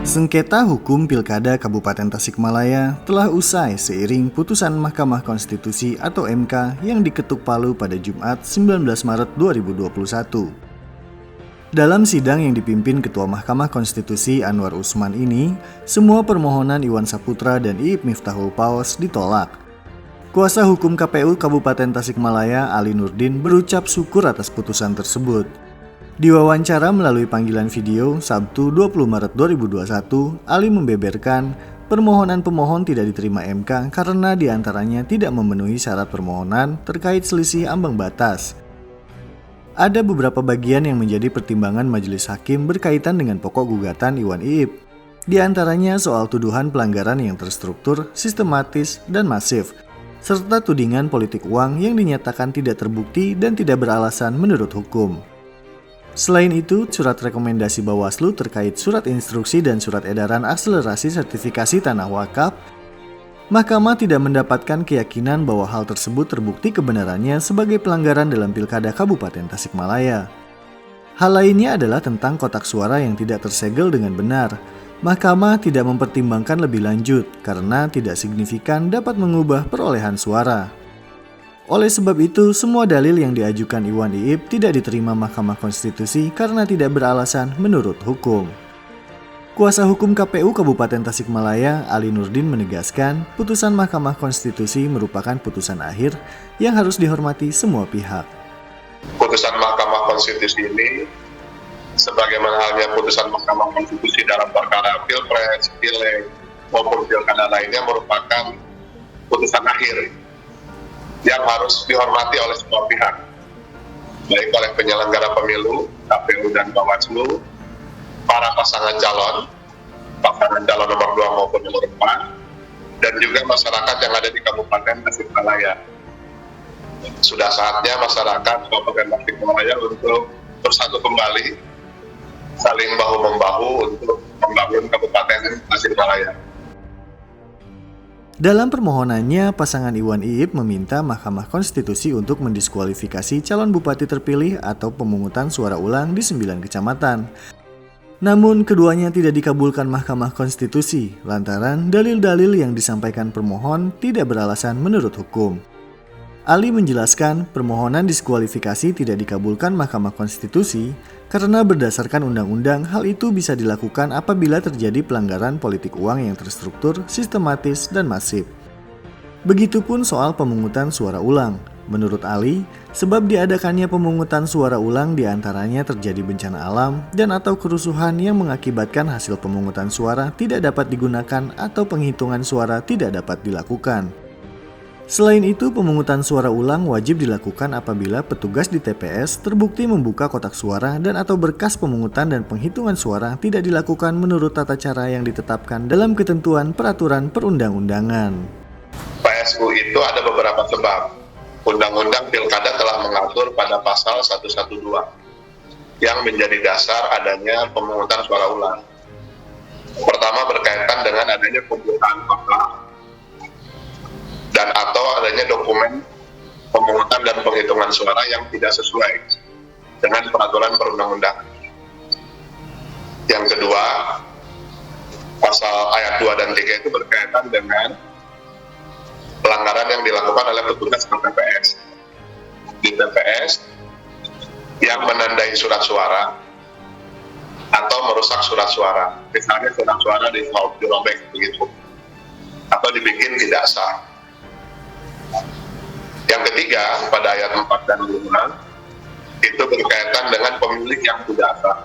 Sengketa hukum Pilkada Kabupaten Tasikmalaya telah usai seiring putusan Mahkamah Konstitusi atau MK yang diketuk palu pada Jumat 19 Maret 2021. Dalam sidang yang dipimpin Ketua Mahkamah Konstitusi Anwar Usman ini, semua permohonan Iwan Saputra dan Iip Miftahul Paos ditolak. Kuasa hukum KPU Kabupaten Tasikmalaya Ali Nurdin berucap syukur atas putusan tersebut. Diwawancara melalui panggilan video Sabtu 20 Maret 2021, Ali membeberkan permohonan pemohon tidak diterima MK karena diantaranya tidak memenuhi syarat permohonan terkait selisih ambang batas. Ada beberapa bagian yang menjadi pertimbangan majelis hakim berkaitan dengan pokok gugatan Iwan Iip. Di antaranya soal tuduhan pelanggaran yang terstruktur, sistematis, dan masif, serta tudingan politik uang yang dinyatakan tidak terbukti dan tidak beralasan menurut hukum. Selain itu, surat rekomendasi Bawaslu terkait surat instruksi dan surat edaran akselerasi sertifikasi tanah wakaf, Mahkamah tidak mendapatkan keyakinan bahwa hal tersebut terbukti kebenarannya sebagai pelanggaran dalam Pilkada Kabupaten Tasikmalaya. Hal lainnya adalah tentang kotak suara yang tidak tersegel dengan benar. Mahkamah tidak mempertimbangkan lebih lanjut karena tidak signifikan dapat mengubah perolehan suara. Oleh sebab itu, semua dalil yang diajukan Iwan Iip tidak diterima Mahkamah Konstitusi karena tidak beralasan menurut hukum. Kuasa hukum KPU Kabupaten Tasikmalaya, Ali Nurdin menegaskan, putusan Mahkamah Konstitusi merupakan putusan akhir yang harus dihormati semua pihak. Putusan Mahkamah Konstitusi ini, sebagaimana halnya putusan Mahkamah Konstitusi dalam perkara Pilpres, Pileg, maupun pilkada lainnya merupakan putusan akhir yang harus dihormati oleh semua pihak, baik oleh penyelenggara pemilu, KPU dan Bawaslu, para pasangan calon nomor 2 maupun nomor 4, dan juga masyarakat yang ada di Kabupaten Tasikmalaya. Sudah saatnya masyarakat Kabupaten Tasikmalaya untuk bersatu kembali, saling bahu-membahu untuk membangun Kabupaten Tasikmalaya. Dalam permohonannya, pasangan Iwan Iip meminta Mahkamah Konstitusi untuk mendiskualifikasi calon bupati terpilih atau pemungutan suara ulang di 9 kecamatan. Namun, keduanya tidak dikabulkan Mahkamah Konstitusi lantaran dalil-dalil yang disampaikan permohon tidak beralasan menurut hukum. Ali menjelaskan permohonan diskualifikasi tidak dikabulkan Mahkamah Konstitusi karena berdasarkan undang-undang hal itu bisa dilakukan apabila terjadi pelanggaran politik uang yang terstruktur, sistematis, dan masif. Begitupun soal pemungutan suara ulang. Menurut Ali, sebab diadakannya pemungutan suara ulang diantaranya terjadi bencana alam dan atau kerusuhan yang mengakibatkan hasil pemungutan suara tidak dapat digunakan atau penghitungan suara tidak dapat dilakukan. Selain itu, pemungutan suara ulang wajib dilakukan apabila petugas di TPS terbukti membuka kotak suara dan atau berkas pemungutan dan penghitungan suara tidak dilakukan menurut tata cara yang ditetapkan dalam ketentuan peraturan perundang-undangan. PSU itu ada beberapa sebab. Undang-Undang Pilkada telah mengatur pada pasal 112 yang menjadi dasar adanya pemungutan suara ulang. Pertama berkaitan dengan adanya pembukaan kotak dan atau adanya dokumen pemungutan dan penghitungan suara yang tidak sesuai dengan peraturan perundang-undangan. Yang kedua, pasal ayat 2 dan 3 itu berkaitan dengan pelanggaran yang dilakukan oleh petugas TPS di TPS yang menandai surat suara atau merusak surat suara. Misalnya surat suara dirobek begitu atau dibikin tidak sah. Yang ketiga, pada ayat 4 dan 5 itu berkaitan dengan pemilih yang tidak sah,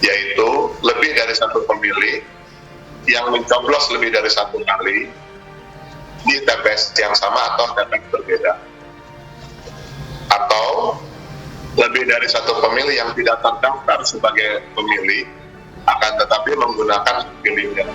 yaitu lebih dari satu pemilih yang mencoblos lebih dari satu kali di TPS yang sama atau TPS berbeda, atau lebih dari satu pemilih yang tidak terdaftar sebagai pemilih akan tetapi menggunakan hak pilihnya.